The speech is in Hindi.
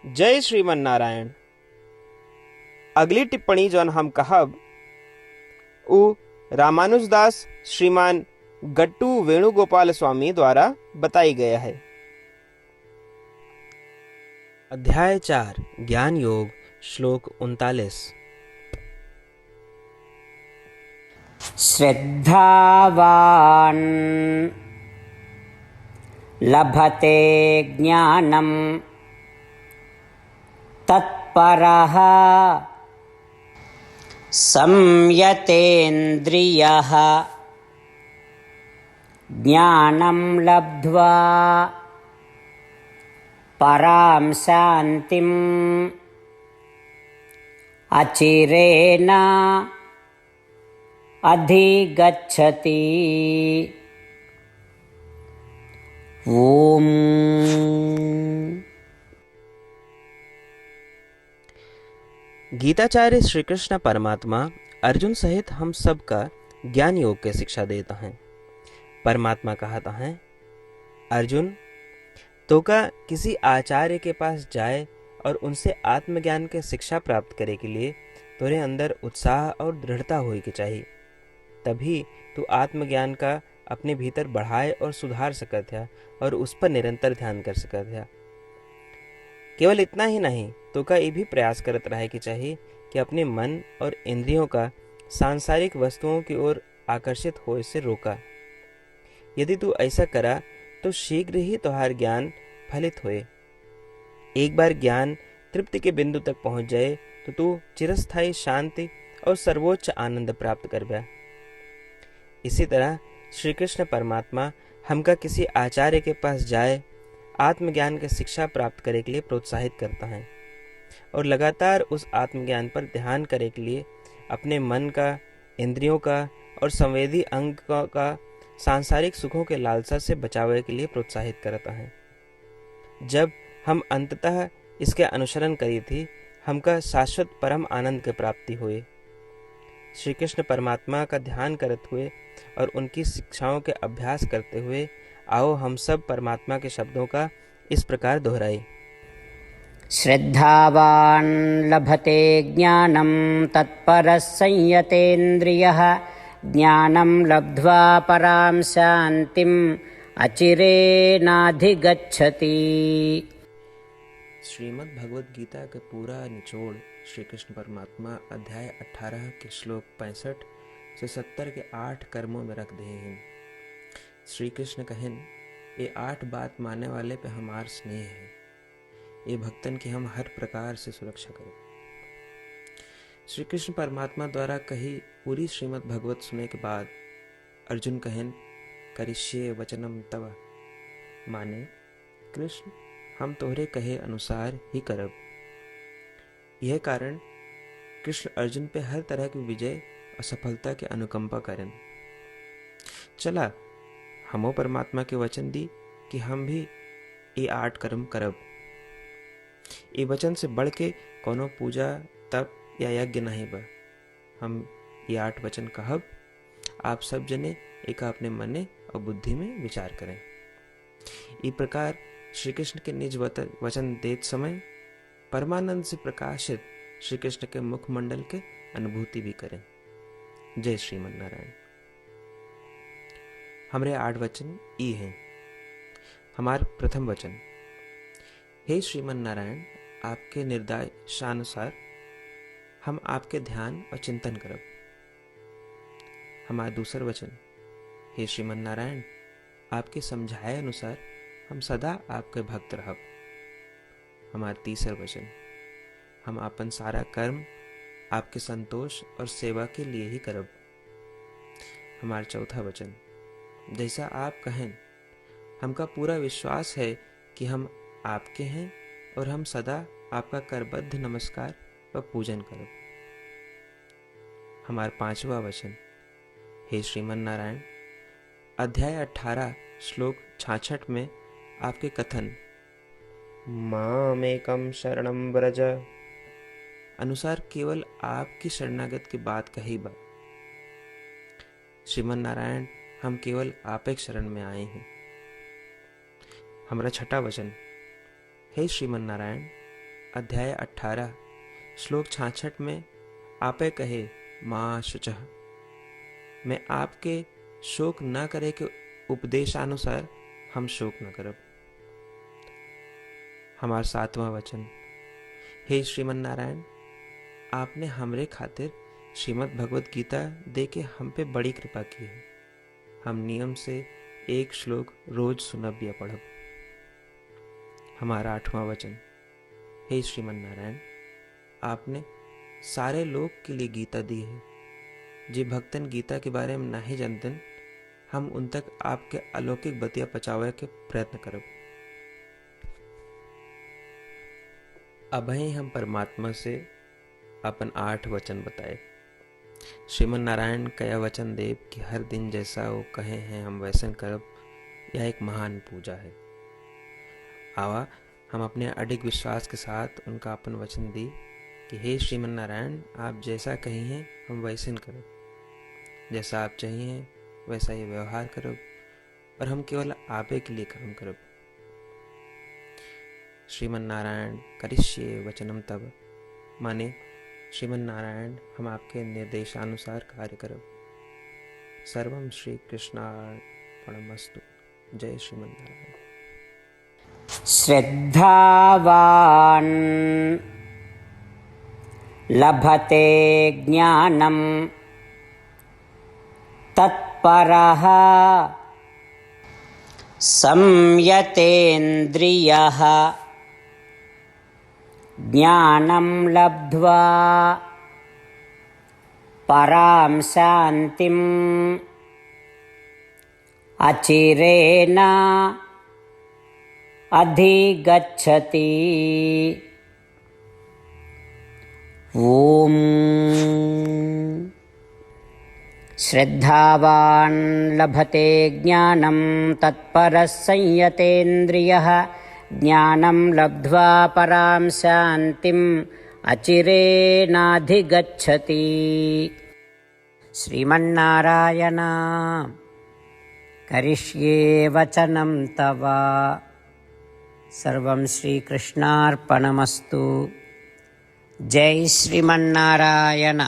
जय श्रीमन नारायण। अगली टिप्पणी जौन हम कहब उ रामानुजदास श्रीमान गट्टू वेणुगोपाल स्वामी द्वारा बताई गया है। अध्याय 4 ज्ञान योग श्लोक 39। श्रद्धावान् लभते ज्ञानं तत्परः संयतेन्द्रियः ज्ञानं लब्ध्वा परां शान्तिम् अचिरेण अधिगच्छति। ओम। गीताचार्य श्री कृष्ण परमात्मा अर्जुन सहित हम सब का ज्ञान योग की शिक्षा देता है। परमात्मा कहता है, अर्जुन तो का किसी आचार्य के पास जाए और उनसे आत्मज्ञान की शिक्षा प्राप्त करे के लिए तुरे अंदर उत्साह और दृढ़ता होई के चाहिए, तभी तू आत्मज्ञान का अपने भीतर बढ़ाए और सुधार सकत है और उस पर निरंतर ध्यान कर सकत है। केवल इतना ही नहीं, तो का ये भी प्रयास करत रहे कि चाहिए कि अपने मन और इंद्रियों का सांसारिक वस्तुओं की ओर आकर्षित होए से रोका। यदि तू ऐसा करा तो शीघ्र ही तुम्हार ज्ञान फलित होए। एक बार ज्ञान तृप्ति के बिंदु तक पहुंच जाए तो तू चिरस्थायी शांति और सर्वोच्च आनंद प्राप्त कर बा। इसी तरह श्री कृष्ण परमात्मा हमका किसी आचार्य के पास जाए आत्मज्ञान की शिक्षा प्राप्त करे के लिए प्रोत्साहित करता है और लगातार उस आत्मज्ञान पर ध्यान करे के लिए अपने मन का, इंद्रियों का और संवेदी अंग का सांसारिक सुखों के लालसा से बचावे के लिए प्रोत्साहित करता है। जब हम अंततः इसके अनुसरण करी थी, हमका शाश्वत परम आनंद की प्राप्ति हुई। श्री कृष्ण परमात्मा का ध्यान करते हुए और उनकी शिक्षाओं के अभ्यास करते हुए आओ हम सब परमात्मा के शब्दों का इस प्रकार दोहराए। श्रद्धावान् लभते ज्ञानं तत्परः संयतेन्द्रियः ज्ञानं लब्ध्वा परां शान्तिम् अचिरेणाधिगच्छति। श्रीमद् भगवद गीता का पूरा निचोड़ श्री कृष्ण परमात्मा अध्याय 18 के श्लोक 65 से 70 के 8 कर्मों में रख दे हैं। श्री कृष्ण कहन, ये 8 बात मानने वाले पे हमार स्नेह है, ये भक्तन की हम हर प्रकार से सुरक्षा करें। श्री कृष्ण परमात्मा द्वारा कही पूरी श्रीमद् भगवत सुनने के बाद अर्जुन कहन, करिष्ये वचनम तव, माने कृष्ण हम तोहरे कहे अनुसार ही करब। यह कारण कृष्ण अर्जुन पे हर तरह की विजय और सफलता के अनुकंपा करें। चला हमो परमात्मा के वचन दी कि हम भी ये 8 कर्म करब। ये वचन से बढ़ के कोनो पूजा तप या यज्ञ नहीं बा। हम ये 8 वचन कहब, आप सब जने एक अपने मने और बुद्धि में विचार करें। इस प्रकार श्री कृष्ण के निज वचन देत समय परमानंद से प्रकाशित श्री कृष्ण के मुखमंडल के अनुभूति भी करें। जय श्रीमन नारायण। हमरे 8 वचन ई हैं। हमार प्रथम वचन, हे श्रीमन नारायण, आपके निर्देशानुसार हम आपके ध्यान और चिंतन करब। हमार दूसर वचन, हे श्रीमन नारायण, आपके समझाए अनुसार हम सदा आपके भक्त रहब। हमार तीसर वचन, हम अपन सारा कर्म आपके संतोष और सेवा के लिए ही करब। हमार चौथा वचन, जैसा आप कहें हमका पूरा विश्वास है कि हम आपके हैं और हम सदा आपका करबद्ध नमस्कार व पूजन करब। हमार 5वां वचन, हे श्रीमन नारायण, अध्याय 18 श्लोक 66 में आपके कथन मामेकम शरणम व्रज अनुसार केवल आपकी शरणागत की बात कही बा। श्रीमन नारायण, हम केवल आप एक शरण में आए हैं। हमारा छठा वचन, हे श्रीमन नारायण, अध्याय 18 श्लोक 66 में आपे कहे माँ शुचः, मैं आपके शोक न करे के उपदेशानुसार हम शोक न करब। हमार 7वां वचन, हे श्रीमन नारायण, आपने हमरे खातिर श्रीमद् भगवत गीता दे के हम पे बड़ी कृपा की है। हम नियम से एक श्लोक रोज सुनब या पढ़ब। हमारा 8वां वचन, हे श्रीमन नारायण, आपने सारे लोग के लिए गीता दी है। जे भक्तन गीता के बारे में नहीं जानतन, हम उन तक आपके अलौकिक बतिया पहुंचावे के प्रयत्न करब। अभय हम परमात्मा से अपन 8 वचन बताए। श्रीमन नारायण कया वचन देव कि हर दिन जैसा वो कहे हैं हम वैसन करब, यह एक महान पूजा है। आवा हम अपने अडिग विश्वास के साथ उनका अपन वचन दी कि हे श्रीमन नारायण, आप जैसा कही हैं हम वैसन करब, जैसा आप चाहिए वैसा ही व्यवहार करब और हम केवल आपे के लिए काम करब। श्रीमन नारायण करिष्ये वचनम तब, माने श्रीमन नारायण हम आपके निर्देशानुसार कार्य करब। सर्वम श्री कृष्णार्पणमस्तु। जय श्रीमन नारायण। श्रद्धावान् लभते ज्ञानं तत्परः संयतेन्द्रियः ज्ञानं लब्ध्वा परां शान्तिम् अचिरेण अधिगच्छति। ॐ श्रद्धावान् लभते ज्ञानं तत्परः संयतेन्द्रियः ज्ञानं लब्ध्वा परां शान्तिम् अचिरेणाधिगच्छति। श्रीमन्नारायण करिष्ये वचनं तव। सर्वं श्रीकृष्णार्पणमस्तु। जय श्रीमन्नारायण।